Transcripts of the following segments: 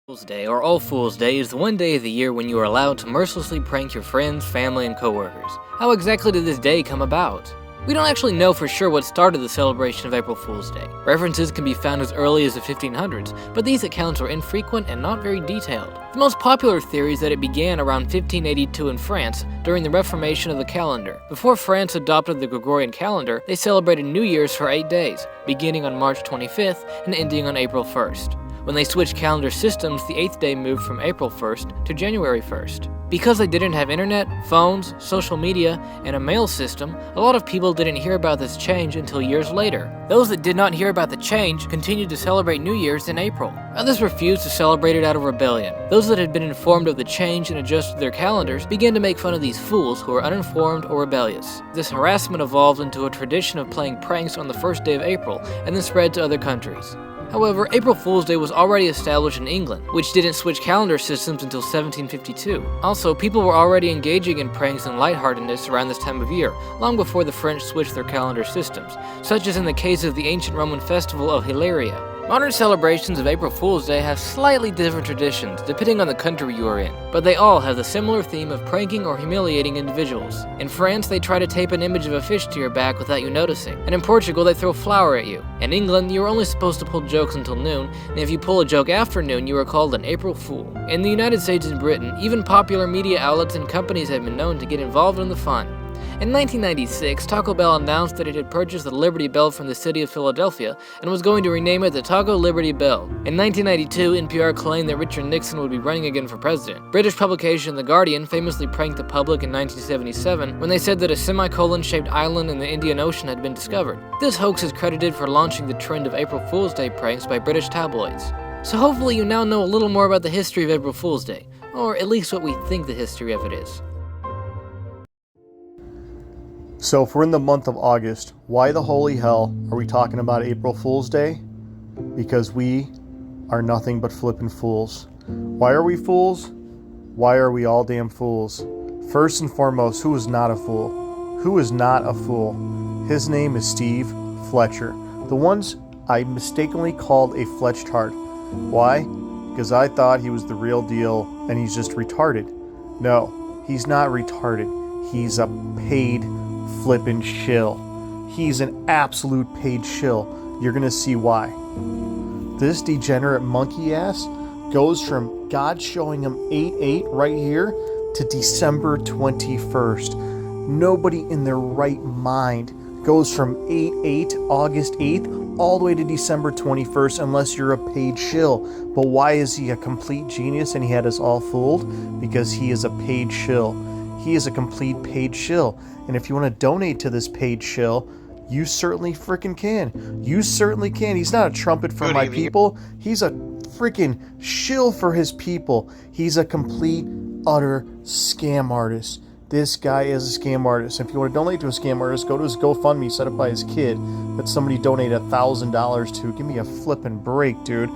Fool's Day, or All Fool's Day, is the one day of the year when you are allowed to mercilessly prank your friends, family, and coworkers. How exactly did this day come about? We don't actually know for sure what started the celebration of April Fool's Day. References can be found as early as the 1500s, but these accounts are infrequent and not very detailed. The most popular theory is that it began around 1582 in France during the Reformation of the calendar. Before France adopted the Gregorian calendar, they celebrated New Year's for 8 days, beginning on March 25th and ending on April 1st. When they switched calendar systems, the 8th day moved from April 1st to January 1st. Because they didn't have internet, phones, social media, and a mail system, a lot of people didn't hear about this change until years later. Those that did not hear about the change continued to celebrate New Year's in April. Others refused to celebrate it out of rebellion. Those that had been informed of the change and adjusted their calendars began to make fun of these fools who were uninformed or rebellious. This harassment evolved into a tradition of playing pranks on the first day of April and then spread to other countries. However, April Fool's Day was already established in England, which didn't switch calendar systems until 1752. Also, people were already engaging in pranks and lightheartedness around this time of year, long before the French switched their calendar systems, such as in the case of the ancient Roman festival of Hilaria. Modern celebrations of April Fool's Day have slightly different traditions depending on the country you are in, but they all have the similar theme of pranking or humiliating individuals. In France, they try to tape an image of a fish to your back without you noticing, and in Portugal, they throw flour at you. In England, you are only supposed to pull jokes until noon, and if you pull a joke after noon, you are called an April Fool. In the United States and Britain, even popular media outlets and companies have been known to get involved in the fun. In 1996, Taco Bell announced that it had purchased the Liberty Bell from the city of Philadelphia and was going to rename it the Taco Liberty Bell. In 1992, NPR claimed that Richard Nixon would be running again for president. British publication The Guardian famously pranked the public in 1977 when they said that a semicolon-shaped island in the Indian Ocean had been discovered. This hoax is credited for launching the trend of April Fool's Day pranks by British tabloids. So hopefully you now know a little more about the history of April Fool's Day, or at least what we think the history of it is. So if we're in the month of August, why the holy hell are we talking about April Fool's Day? Because we are nothing but flippin' fools. Why are we fools? Why are we all damn fools? First and foremost, who is not a fool? Who is not a fool? His name is Steve Fletcher. The ones I mistakenly called a Fletchtard. Why? Because I thought he was the real deal and he's just retarded. No, he's not retarded. He's a paid flippin' shill. He's an absolute paid shill. You're gonna see why. This degenerate monkey ass goes from God showing him 8-8 right here to December 21st. Nobody in their right mind goes from 8-8, August 8th, all the way to December 21st unless you're a paid shill. But why is he a complete genius and he had us all fooled? Because he is a paid shill. He is a complete paid shill. And if you want to donate to this paid shill, you certainly freaking can. You certainly can. He's not a trumpet for my people. He's a freaking shill for his people. He's a complete, utter scam artist. This guy is a scam artist. If you want to donate to a scam artist, go to his GoFundMe set up by his kid that somebody donated $1,000 to. Give me a flipping break, dude.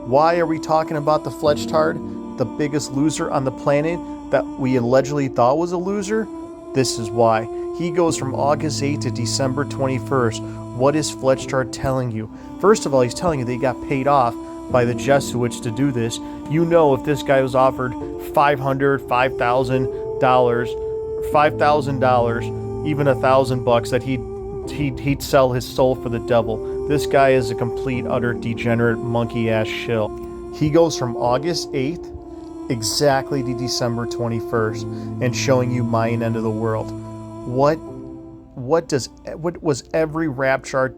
Why are we talking about the Fletchtard, the biggest loser on the planet that we allegedly thought was a loser? This is why. He goes from August 8th to December 21st. What is Fletchtard telling you? First of all, he's telling you that he got paid off by the Jesuits to do this. You know, if this guy was offered $5,000, even $1,000, that he'd sell his soul for the devil. This guy is a complete, utter, degenerate, monkey-ass shill. He goes from August 8th exactly to December 21st and showing you Mayan end of the world. What was every retard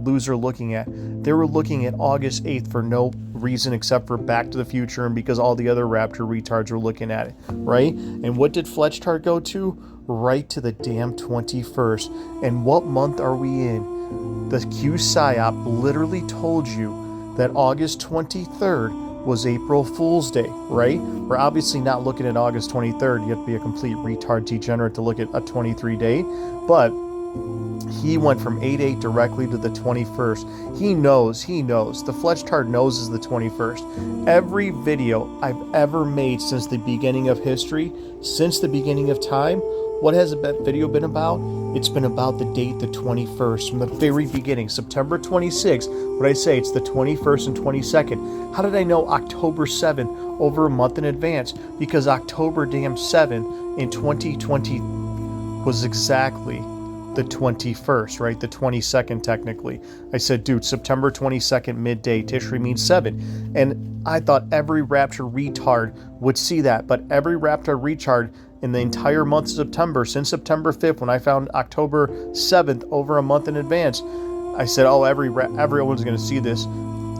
loser looking at? They were looking at August 8th for no reason except for Back to the Future and because all the other rapture retards were looking at it, right? And what did Fletchtard go to? Right to the damn 21st. And what month are we in? The Q PSYOP literally told you that August 23rd was April Fool's Day, right? We're obviously not looking at August 23rd. You have to be a complete retard degenerate to look at a 23 date. But he went from 8-8 directly to the 21st. He knows. The Fletchtard knows is the 21st. Every video I've ever made since the beginning of history, since the beginning of time, What has that video been about? It's been about the date, the 21st, from the very beginning. September 26th, what I say, it's the 21st and 22nd. How did I know October 7th over a month in advance? Because October damn 7th in 2020 was exactly the 21st, right? The 22nd, technically. I said, dude, September 22nd, midday, Tishri means 7. And I thought every Rapture retard would see that, but every Rapture retard in the entire month of September, since September 5th, when I found October 7th over a month in advance, I said, oh, everyone's going to see this.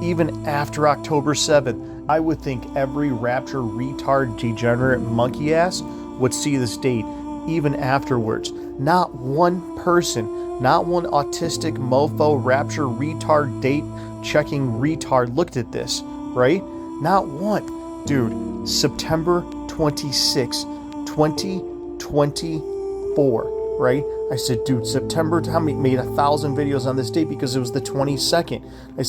Even after October 7th, I would think every Rapture retard, degenerate monkey ass would see this date even afterwards. Not one person, not one autistic mofo Rapture retard date checking retard looked at this, right? Not one. Dude, September 26, 2024, right? I said, dude, September, Tommy made 1,000 videos on this date because it was the 22nd. I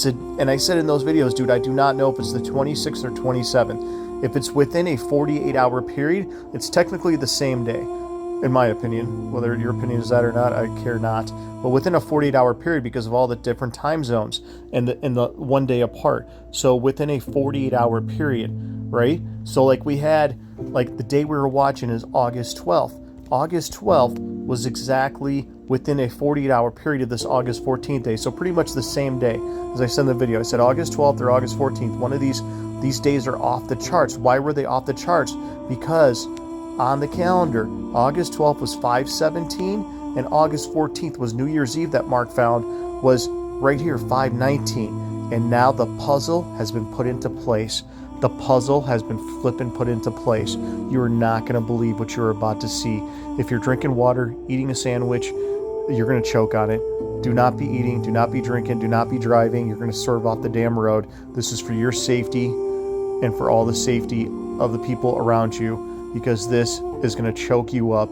said in those videos, dude, I do not know if it's the 26th or 27th. If it's within a 48-hour period, it's technically the same day, in my opinion. Whether your opinion is that or not, I care not. But within a 48-hour period, because of all the different time zones and the 1 day apart. So within a 48-hour period, right? So like we had, like the day we were watching is August 12th. August 12th was exactly within a 48-hour period of this August 14th day. So pretty much the same day. As I said in the video, I said August 12th or August 14th. One of these days are off the charts. Why were they off the charts? Because on the calendar, August 12th was 5/17 and August 14th was New Year's Eve that Mark found was right here, 5/19. And now the puzzle has been put into place. The puzzle has been flipping put into place. You are not going to believe what you're about to see. If you're drinking water, eating a sandwich, you're going to choke on it. Do not be eating, do not be drinking, do not be driving. You're going to swerve off the damn road. This is for your safety and for all the safety of the people around you, because this is going to choke you up.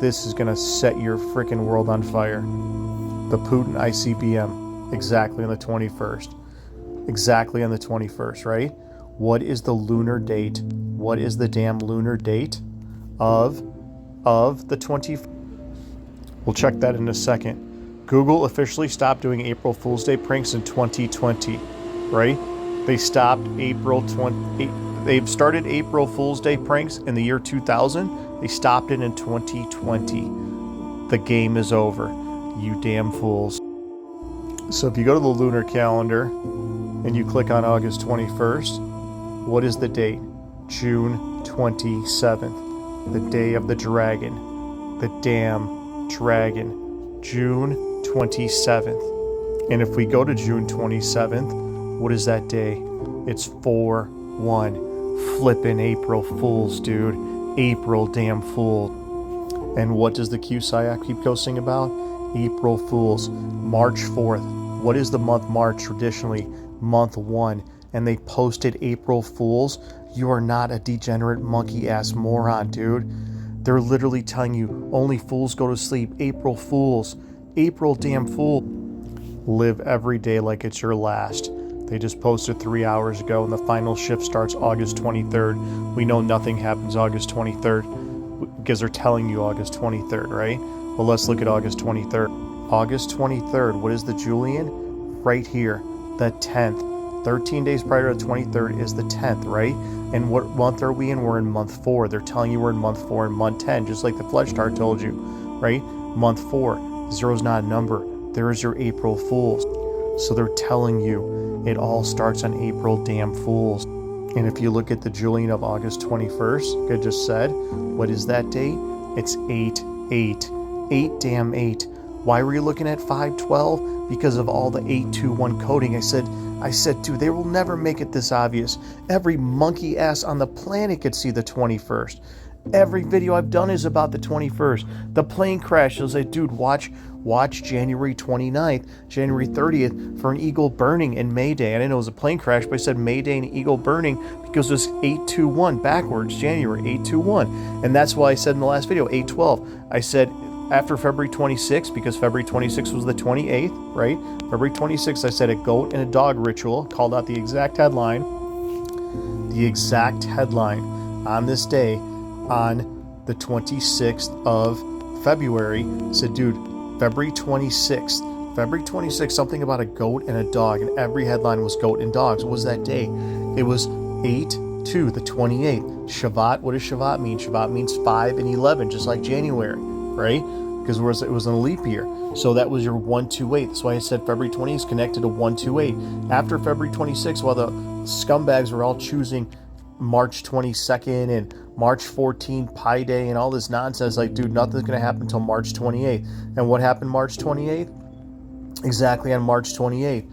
This is going to set your freaking world on fire. The Putin ICBM, exactly on the 21st. Exactly on the 21st, right? What is the lunar date? What is the damn lunar date of the 20th? We'll check that in a second. Google officially stopped doing April Fool's Day pranks in 2020, right? They stopped they've started April Fool's Day pranks in the year 2000. They stopped it in 2020. The game is over, you damn fools. So if you go to the lunar calendar and you click on August 21st, what is the date? June 27th, the day of the dragon, the damn dragon, June 27th. And if we go to June 27th, what is that day? It's 4/1, flippin' April Fools, dude. April damn fool. And what does the QSIAC keep posting about? April Fools, March 4th. What is the month March traditionally? Month 1. And they posted April Fools. You are not a degenerate monkey ass moron, dude. They're literally telling you only fools go to sleep. April Fools. April damn fool. Live every day like it's your last. They just posted 3 hours ago and the final shift starts August 23rd. We know nothing happens August 23rd because they're telling you August 23rd, right? Well, let's look at August 23rd. August 23rd, what is the Julian? Right here, the 10th. 13 days prior to the 23rd is the 10th, right? And what month are we in? We're in month 4. They're telling you we're in month 4 and month 10, just like the Flesh Star told you, right? Month 4. 0's not a number. There is your April Fools. So they're telling you it all starts on April damn Fools. And if you look at the Julian of August 21st, like I just said, what is that date? It's 8/8. 8. Why were you looking at 5/12? Because of all the 821 coding. I said, dude, they will never make it this obvious. Every monkey ass on the planet could see the 21st. Every video I've done is about the 21st. The plane crash, I was like, dude, watch January 29th, January 30th for an eagle burning in May Day. I didn't know it was a plane crash, but I said May Day and eagle burning because it was 821 backwards, January 821. And that's why I said in the last video, 812. I said after February 26th, because February 26th was the 28th, right? February 26th, I said a goat and a dog ritual, called out the exact headline. The exact headline on this day, on the 26th of February, I said, dude, February 26th. February 26th, something about a goat and a dog, and every headline was goat and dogs. What was that day? It was 8/2, the 28th. Shavat, what does Shavat mean? Shavat means 5 and 11, just like January, right? Because it was in a leap year. So that was your 128. That's why I said February 20th is connected to 128. After February 26th, while the scumbags were all choosing March 22nd and March 14th, Pi Day, and all this nonsense, like, dude, nothing's going to happen until March 28th. And what happened March 28th? Exactly on March 28th.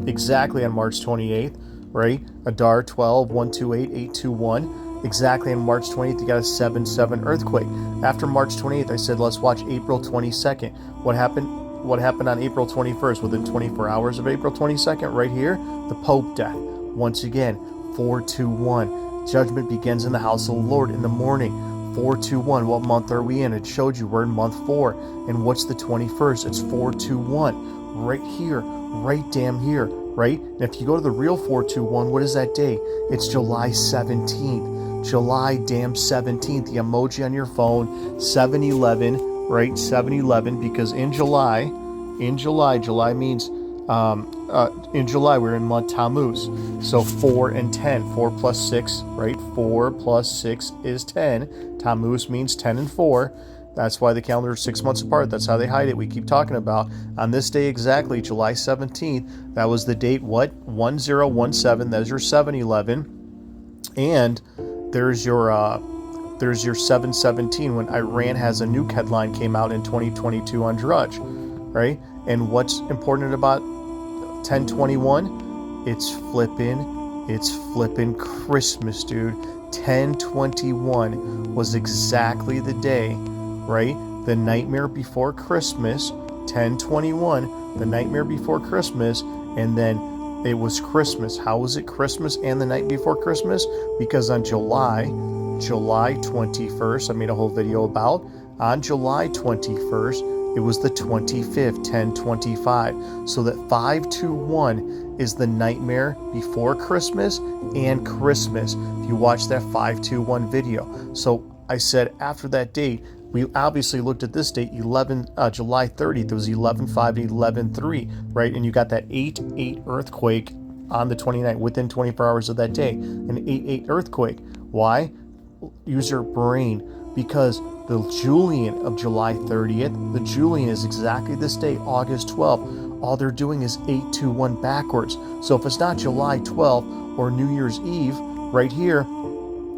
Exactly on March 28th, right? Adar 12, 128, 821. Exactly on March 28th, you got a 7/7 earthquake. After March 28th, I said, let's watch April 22nd. What happened? What happened on April 21st? Within 24 hours of April 22nd, right here, the Pope death. Once again, 4/2/1. Judgment begins in the house of the Lord in the morning. 4/2/1. What month are we in? It showed you we're in month 4. And what's the 21st? It's 4/2/1. Right here, right damn here, right? And if you go to the real 4/2/1, what is that day? It's July 17th. July damn 17th. The emoji on your phone, 7/11, right? 7/11, because in July means in July we're in month Tammuz. So 4 and 10, 4 plus 6, right? 4 plus 6 is 10. Tammuz means 10 and 4. That's why the calendar is 6 months apart. That's how they hide it. We keep talking about on this day exactly, July 17th. That was the date, what? 1017. There's your 7/11. And there's your 7/17 when Iran has a nuke headline came out in 2022 on Drudge, right? And what's important about 10/21? It's flipping Christmas, dude. 10/21 was exactly the day, right? The nightmare before Christmas, 10/21, the nightmare before Christmas, and then it was Christmas. How was it Christmas and the night before Christmas? Because on July 21st, I made a whole video about, on July 21st, it was the 25th, 10/25. So that 5/2/1 is the nightmare before Christmas and Christmas. If you watch that 5/2/1 video. So I said after that date, we obviously looked at this date, July 30th, it was 11/5 and 11/3, right? And you got that 8/8 earthquake on the 29th, within 24 hours of that day, an 8/8 earthquake. Why? Use your brain, because the Julian of July 30th, the Julian is exactly this day, August 12th. All they're doing is 8/2/1 backwards. So if it's not July 12th or New Year's Eve, right here,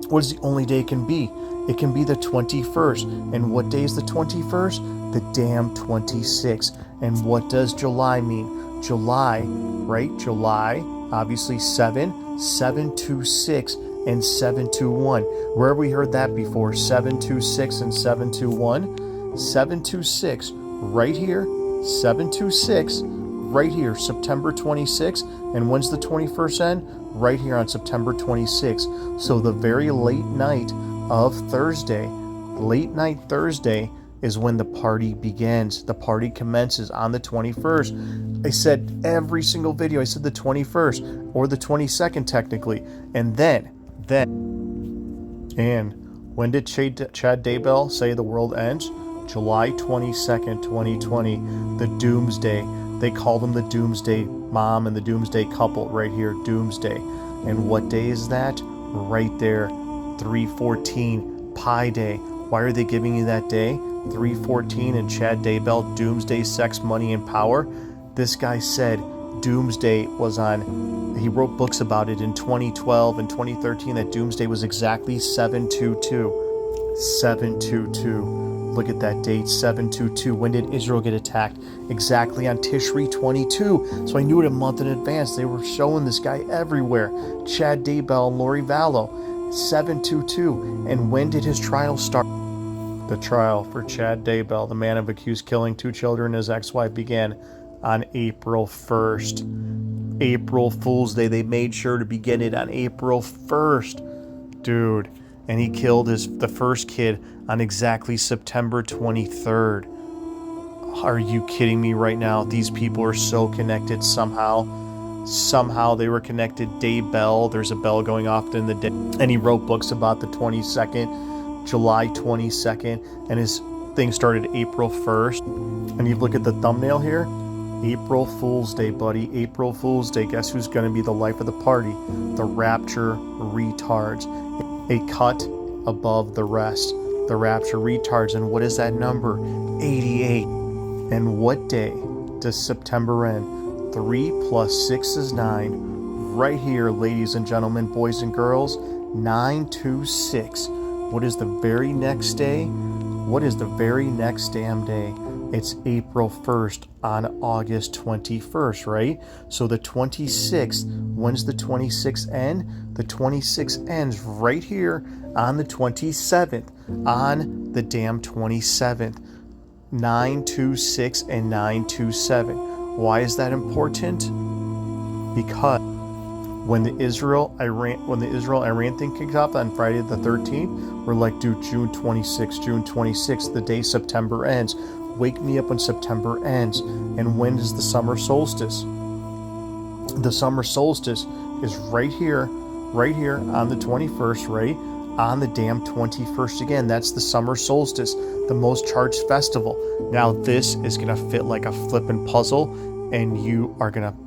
what is the only day it can be? It can be the 21st. And what day is the 21st? The damn 26th. And what does July mean? July, right? July, obviously 7/26, and 7/21. Where have we heard that before? 7/26 and 7/21. 7/26, right here. 7/26, right here. September 26th. And when's the 21st end? Right here on September 26th. So the very late night of Thursday, late night Thursday, is when the party begins. The party commences on the 21st. I said every single video, I said the 21st or the 22nd technically. And then, and when did Chad Daybell say the world ends? July 22nd, 2020, the Doomsday. They called them the Doomsday Mom and the Doomsday Couple right here, Doomsday. And what day is that? Right there, 3/14, Pi Day. Why are they giving you that day? 3/14 and Chad Daybell, Doomsday, Sex, Money, and Power. This guy said Doomsday was on, he wrote books about it in 2012 and 2013, that Doomsday was exactly 7/22. 7/22. Look at that date, 7/22. When did Israel get attacked? Exactly on Tishri 22. So I knew it a month in advance. They were showing this guy everywhere. Chad Daybell and Lori Vallow. 7/22. And when did his trial start? The trial for Chad Daybell, the man accused killing 2 children and his ex-wife, began on April 1st. April Fool's Day. They made sure to begin it on April 1st. Dude. And he killed the first kid on exactly September 23rd. Are you kidding me right now? These people are so connected somehow. Somehow they were connected. Daybell, there's a bell going off in the day. And he wrote books about the 22nd, July 22nd. And his thing started April 1st. And you look at the thumbnail here, April Fool's Day, buddy. April Fool's Day. Guess who's going to be the life of the party? The Rapture Retards. A cut above the rest. The Rapture Retards. And what is that number? 88. And what day does September end? 3 + 6 is 9. Right here, ladies and gentlemen, boys and girls, 926. What is the very next day? What is the very next damn day? It's April 1st on August 21st, right? So the 26th, when's the 26th end? The 26th ends right here on the 27th, on the damn 27th. 926 and 927. Why is that important? Because when the Israel-Iran thing kicked off on Friday the 13th, we're like, dude, June 26th, the day September ends. Wake me up when September ends. And when is the summer solstice? The summer solstice is right here on the 21st, right? On the damn 21st again. That's the summer solstice, the most charged festival. Now this is gonna fit like a flippin' puzzle, and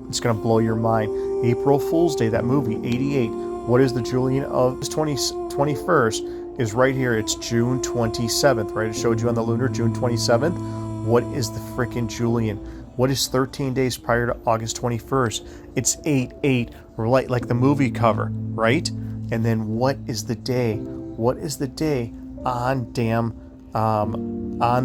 it's gonna blow your mind. April Fool's Day, that movie, 88. What is the Julian of 21st? Is right here. It's June 27th, right? It showed you on the lunar, June 27th. What is the frickin' Julian? What is 13 days prior to August 21st? It's 8/8, like the movie cover, right? And then what is the day? What is the day on the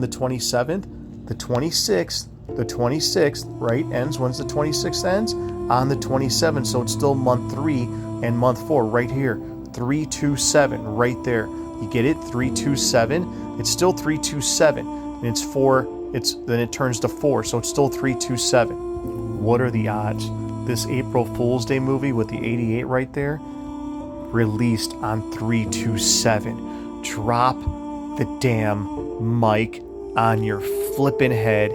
27th? The 26th, right? Ends. When's the 26th ends? On the 27th. So it's still month 3 and month 4 right here. 327 right there. You get it? 327. It's still 327. And it's 4. Then it turns to 4. So it's still 327. What are the odds? This April Fool's Day movie with the 88 right there, released on 327. Drop the damn mic on your flippin' head.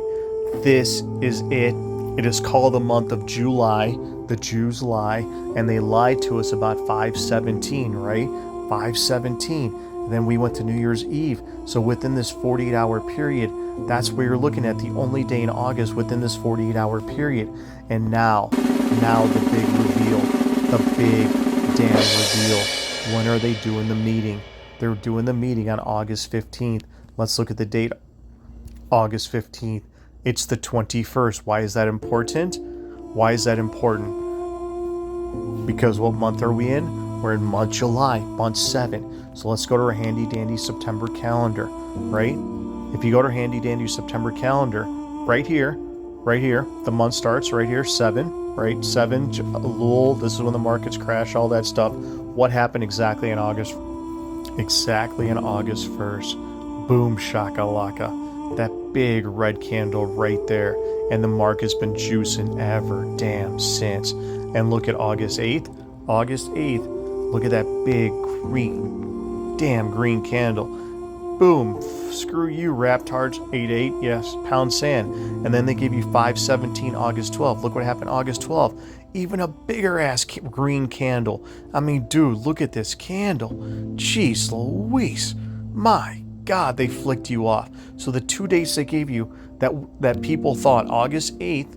This is it. It is called the month of July. The Jews lie, and they lied to us about 517, right? 517. And then we went to New Year's Eve. So within this 48-hour period, that's where you're looking at, the only day in August within this 48-hour period. And now the big reveal. The big damn reveal. When are they doing the meeting? They're doing the meeting on August 15th. Let's look at the date. August 15th. It's the 21st. Why is that important? Why is that important? Because what month are we in? We're in month July, month 7. So let's go to our handy dandy September calendar, right? If you go to our handy dandy September calendar, right here, the month starts right here, 7, right? 7, Lul, this is when the markets crash, all that stuff. What happened exactly in August? Exactly in August 1st. Boom shakalaka. That big red candle right there. And the market's been juicing ever damn since. And look at August 8th. August 8th. Look at that big green candle. Boom. Screw you, Raptards. 88. Yes. Pound sand. And then they give you 517 August 12th. Look what happened August 12th. Even a bigger ass green candle. I mean, dude, look at this candle. Jeez Louise. My God, they flicked you off. So the 2 dates they gave you that people thought August 8th,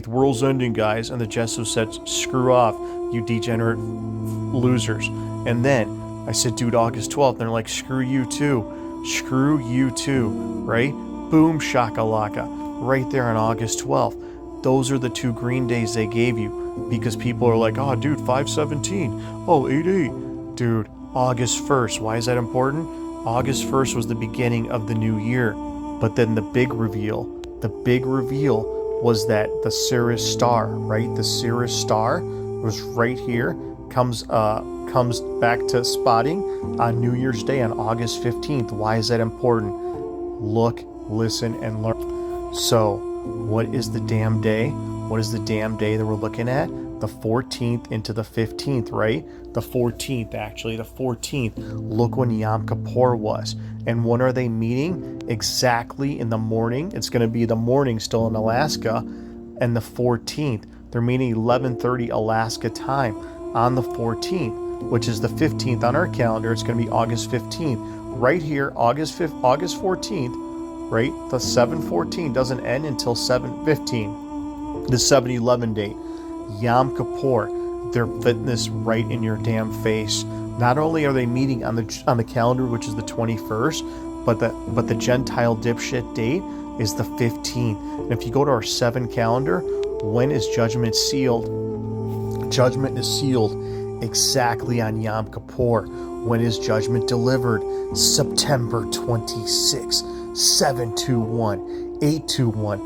world's ending, guys. And the Jesuits said, screw off, you degenerate losers. And then I said, dude, August 12th. And they're like, screw you too, right? Boom shakalaka. Right there on August 12th. Those are the 2 green days they gave you, because people are like, oh, dude, 517. Oh, 88. Dude, August 1st. Why is that important? August 1st was the beginning of the new year. But then the big reveal was that the Sirius star, right? The Sirius star was right here, comes back to spotting on New Year's Day on August 15th. Why is that important? Look, listen, and learn. So, what is the damn day? What is the damn day that we're looking at? The 14th into the 15th, right? The 14th, actually, the 14th. Look when Yom Kippur was. And when are they meeting? Exactly in the morning. It's going to be the morning still in Alaska. And the 14th. They're meeting 11:30 Alaska time on the 14th, which is the 15th on our calendar. It's going to be August 15th. right here, August 14th, right? The 7/14 doesn't end until 7/15. The 7/11 date, Yom Kippur. They're fitting this right in your damn face. Not only are they meeting on the calendar, which is the 21st, but the Gentile dipshit date is the 15th. And if you go to our 7 calendar, when is judgment sealed? Judgment is sealed exactly on Yom Kippur. When is judgment delivered? September 26, 721, 821.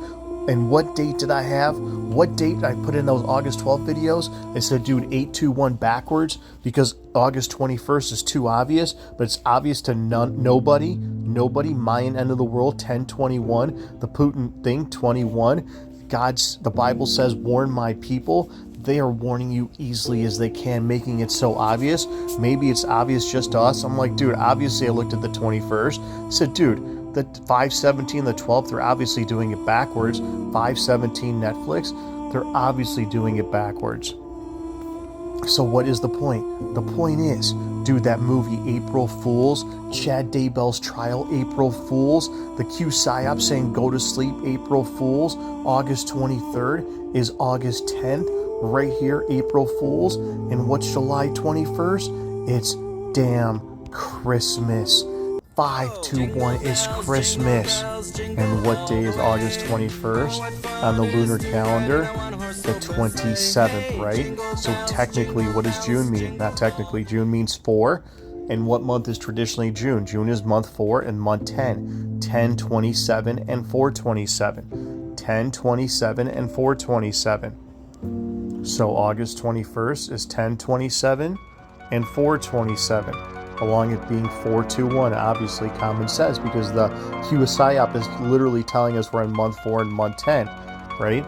And what date did I have? What date I put in those August 12th videos? I said, dude, 821 backwards because August 21st is too obvious, but it's obvious to nobody. Nobody. Mayan end of the world, 1021. The Putin thing, 21. The Bible says, warn my people. They are warning you easily as they can, making it so obvious. Maybe it's obvious just to us. I'm like, dude, obviously I looked at the 21st. I said, dude, the 5/17, the 12th, they're obviously doing it backwards. 5/17 Netflix, they're obviously doing it backwards. So what is the point? The point is, dude, that movie April Fools, Chad Daybell's trial, April Fools, the Q Psyop saying go to sleep, April Fools, August 23rd is August 10th, right here, April Fools. And what's July 21st? It's damn Christmas. 521 is Christmas. And what day is August 21st on the lunar calendar? The 27th, right? So technically, what does June mean? Not technically, June means 4. And what month is traditionally June? June is month 4 and month 10. 10/27 and 4/27. 10/27 and 4/27. So August 21st is 10/27 and 4/27. Along it being 421, obviously common sense, because the QSIOP is literally telling us we're in month 4 and month 10, right?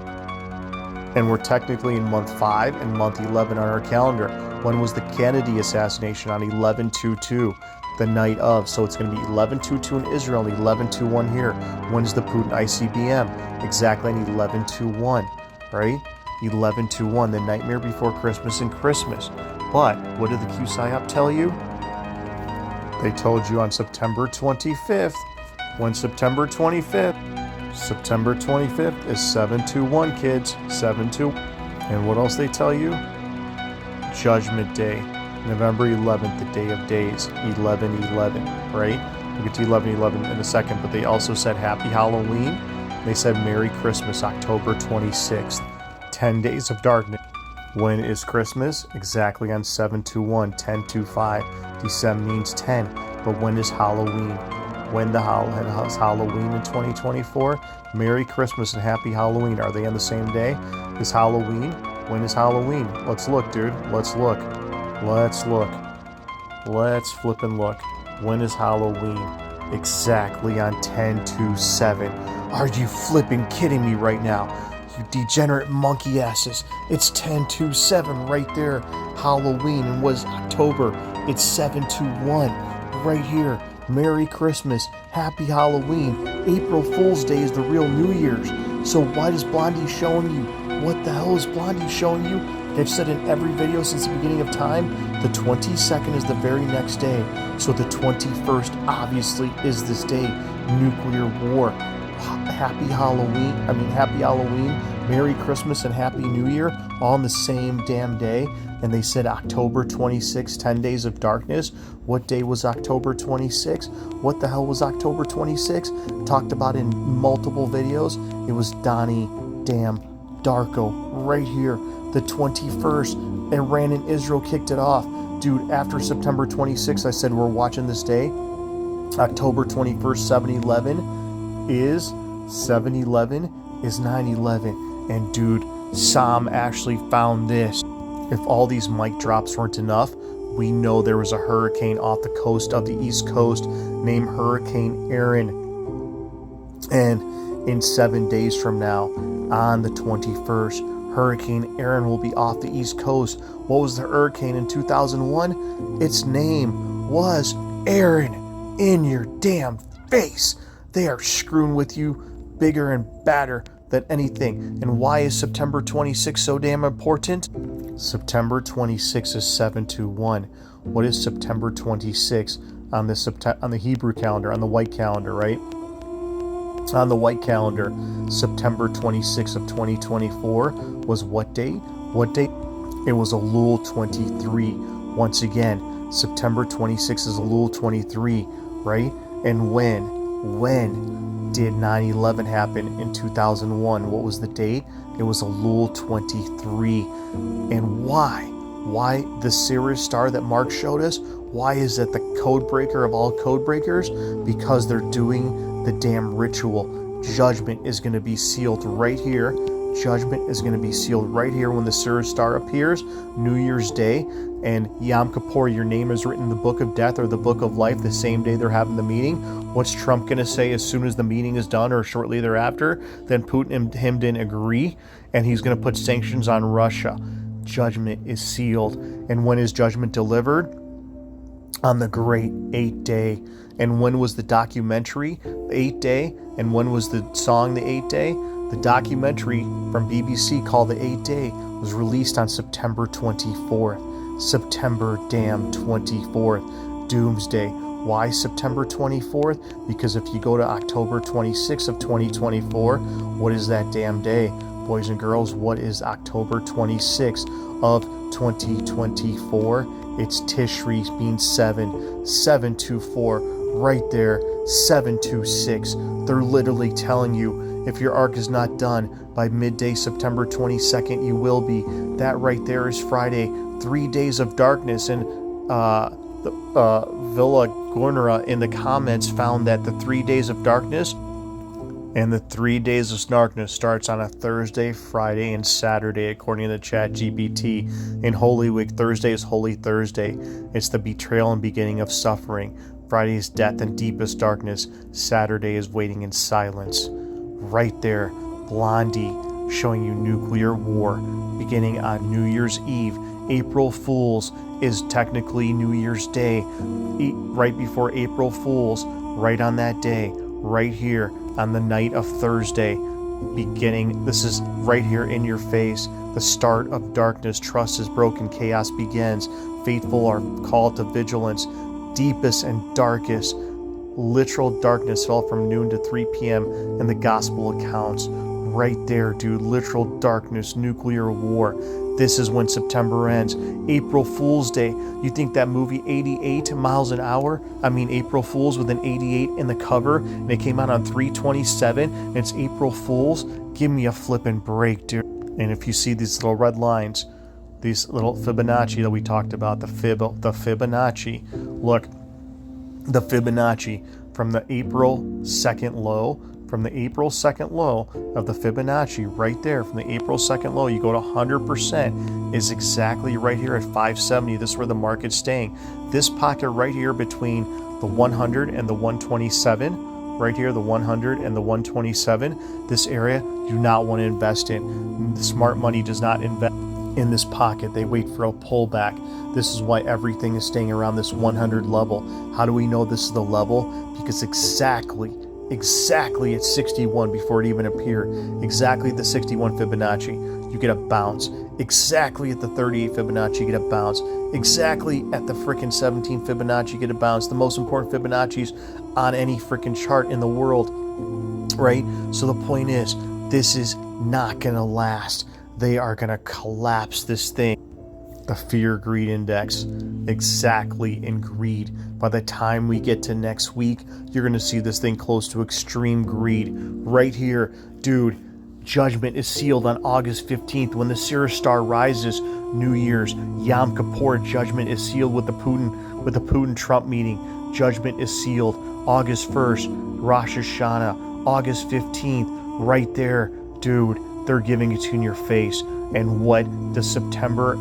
And we're technically in month 5 and month 11 on our calendar. When was the Kennedy assassination? On 11/22, the night of. So it's going to be 11/22 in Israel and 11/21 here. When's the Putin ICBM? Exactly on 11/21, right? 11/21, the nightmare before Christmas and Christmas. But what did the QSIOP tell you? They told you on September 25th. When September 25th? September 25th is 7/21, kids. 7/2. And what else they tell you? Judgment Day. November 11th, the day of days. 11/11, right? We'll get to 11/11 in a second, but they also said Happy Halloween. They said Merry Christmas, October 26th. 10 days of darkness. When is Christmas? Exactly on 7/21, 10/25. December means 10. But when is Halloween? When is Halloween in 2024? Merry Christmas and Happy Halloween. Are they on the same day? Is Halloween? When is Halloween? Let's look, dude. Let's look. Let's look. Let's flip and look. When is Halloween? Exactly on 10/27. Are you flipping kidding me right now? You degenerate monkey asses. It's 10/27 right there. Halloween. And was October? It's 7/21 right here. Merry Christmas. Happy Halloween. April Fool's Day is the real New Year's. So why is Blondie showing you? What the hell is Blondie showing you? They've said in every video since the beginning of time, the 22nd is the very next day. So the 21st obviously is this day. Nuclear war. Happy Halloween, Merry Christmas and Happy New Year, all on the same damn day. And they said October 26, 10 days of darkness. What day was October 26? What the hell was October 26? Talked about in multiple videos. It was Donnie damn Darko right here. The 21st, Iran and Israel kicked it off. Dude, after September 26, I said we're watching this day. October 21st, 7/11 is 9/11. And dude, Sam actually found this. If all these mic drops weren't enough, we know there was a hurricane off the coast of the East Coast named Hurricane Aaron. And in 7 days from now, on the 21st, Hurricane Aaron will be off the East Coast. What was the hurricane in 2001? Its name was Aaron. In your damn face. They are screwing with you bigger and badder than anything. And why is September 26 so damn important? September 26 is 7/21. What is September 26? on the Hebrew calendar, on the white calendar, right? On the white calendar, September 26th of 2024 was what date? What date? It was Elul 23. Once again, September 26th is Elul 23, right? And when did 9/11 happen in 2001? What was the date? It was Elul 23. And why? Why the Sirius star that Mark showed us? Why is it the code breaker of all code breakers? Because they're doing the damn ritual. Judgment is going to be sealed right here. Judgment is going to be sealed right here when the Sirius star appears, New Year's Day, and Yom Kippur, your name is written in the book of death or the book of life the same day they're having the meeting. What's Trump going to say as soon as the meeting is done or shortly thereafter? Then Putin and him didn't agree, and he's going to put sanctions on Russia. Judgment is sealed. And when is judgment delivered? On the great 8th day. And when was the documentary? The 8th day. And when was the song the 8th day? The documentary from BBC called The 8th Day was released on September 24th. September damn 24th. Doomsday. Why September 24th? Because if you go to October 26th of 2024, what is that damn day? Boys and girls, what is October 26th of 2024? It's Tishri being 724, right there, 726. They're literally telling you if your arc is not done by midday September 22nd, you will be. That right there is Friday, 3 days of darkness. And Villa Gornera in the comments found that the 3 days of darkness and the 3 days of darkness starts on a Thursday, Friday, and Saturday, according to ChatGPT. In Holy Week, Thursday is Holy Thursday. It's the betrayal and beginning of suffering. Friday is death and deepest darkness. Saturday is waiting in silence. Right there, Blondie showing you nuclear war beginning on New Year's Eve. April Fools is technically New Year's Day. Right before April Fools, right on that day, right here on the night of Thursday, beginning, this is right here in your face, the start of darkness. Trust is broken, chaos begins. Faithful are called to vigilance. Deepest and darkest, literal darkness fell from noon to 3 p.m. in the gospel accounts. Right there, dude, literal darkness, nuclear war. This is when September ends. April Fool's Day. You think that movie 88 miles an hour? April Fools with an 88 in the cover, and it came out on 3/27, and it's April Fools? Give me a flippin' break, dude. And if you see these little red lines, these little Fibonacci that we talked about, the Fibonacci. Look, the Fibonacci from the April 2nd low, of the Fibonacci, right there, from the April 2nd low, you go to 100%, is exactly right here at 570. This is where the market's staying. This pocket right here between the 100 and the 127, right here, the 100 and the 127, this area you do not want to invest in. Smart money does not invest in this pocket. They wait for a pullback. This is why everything is staying around this 100 level. How do we know this is the level? Because exactly at 61 before it even appeared. Exactly at the 61 Fibonacci, you get a bounce. Exactly at the 38 Fibonacci, you get a bounce. Exactly at the frickin' 17 Fibonacci, you get a bounce. The most important Fibonacci's on any frickin' chart in the world, right? So the point is, this is not gonna last. They are gonna collapse this thing. The fear greed index, exactly in greed. By the time we get to next week, you're going to see this thing close to extreme greed. Right here, dude, judgment is sealed on August 15th when the Sirius star rises. New Year's, Yom Kippur, judgment is sealed with the Putin-Trump meeting. Judgment is sealed. August 1st, Rosh Hashanah. August 15th, right there, dude, they're giving it to you in your face. And what does September,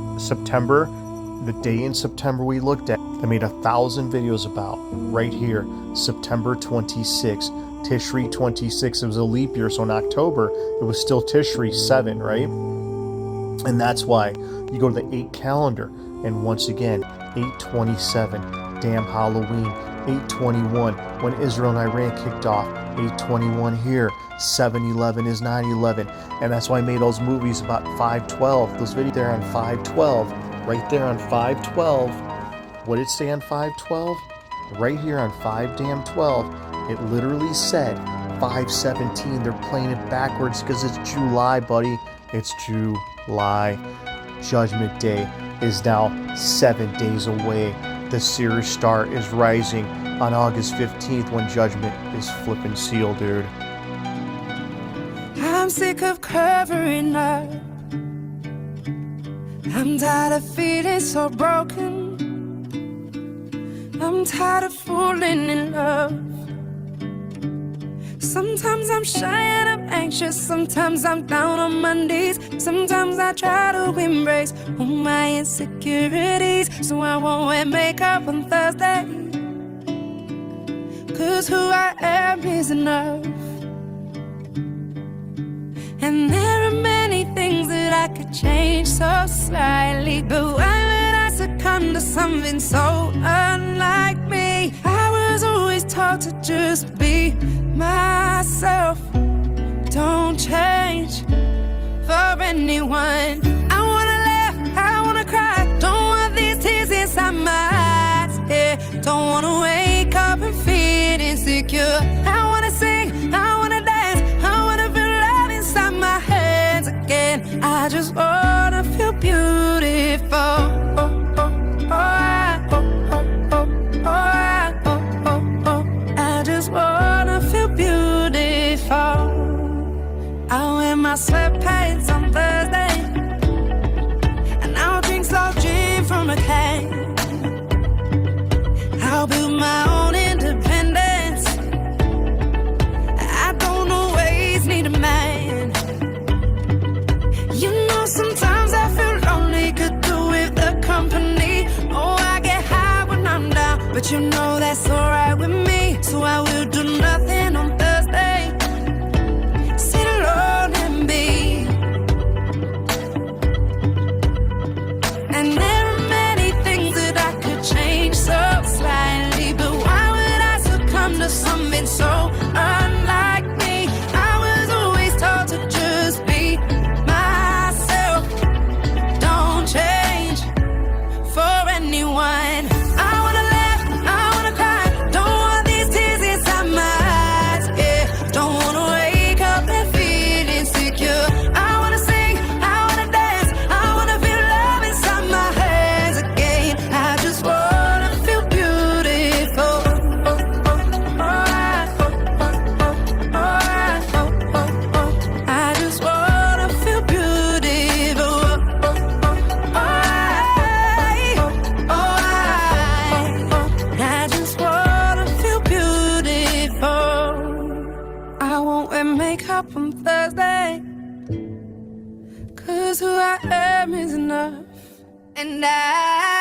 the day in September we looked at, I made 1,000 videos about, right here, September 26, Tishri 26. It was a leap year, so in October, it was still Tishri 7, right? And that's why you go to the 8 calendar, and once again, 8/27, damn Halloween, 8/21, when Israel and Iran kicked off, 8/21 here, 7/11 is 9/11, and that's why I made those movies about 5/12, those videos there on 5/12, right there on 5/12. What did it say on 5/12? Right here on 5/12, it literally said 5/17. They're playing it backwards because it's July, buddy. It's July. Judgment Day is now 7 days away. The Sears star is rising on August 15th when Judgment is flipping seal, dude. I'm sick of covering up. I'm tired of feeling so broken. I'm tired of falling in love. Sometimes I'm shy and I'm anxious. Sometimes I'm down on my knees. Sometimes I try to embrace all my insecurities, so I won't wear makeup on Thursday. 'Cause who I am is enough. And there are many things that I could change so slightly, but why would I succumb to something so unlike me? I was always taught to just be myself. Don't change for anyone. I wanna laugh, I wanna cry. Don't want these tears inside my eyes. Yeah, don't wanna wake up and feel insecure. I wanna sing, I wanna dance, I wanna feel love inside my hands again. I just wanna feel beautiful. Oh, oh, oh, oh, oh, oh, oh, oh, oh. I just wanna feel beautiful. I wear my sweatpants on Thursday, and I'll drink soft gin from a can. I'll build my own independence. I don't always need a man. You know, sometimes I feel lonely, could do with the company. Oh, I get high when I'm down, but you know that's alright with me. So I will do nothing on Thursday. Sit alone and be. And there are many things that I could change so slightly, but why would I succumb to something so unlike me? I was always taught to just be myself. Don't change for anyone. I wanna laugh, I wanna cry. Don't want these tears inside my eyes. Yeah, don't wanna wake up and feel insecure. I wanna sing, I wanna dance, I wanna feel love inside my hands again. I just wanna feel beautiful. Oh, oh, oh, oh, oh, oh, oh, oh, oh. I just wanna feel beautiful. Oh, oh, oh, oh, oh. I just wanna feel beautiful. I won't wear makeup on Thursday, 'cause who I am is enough. And I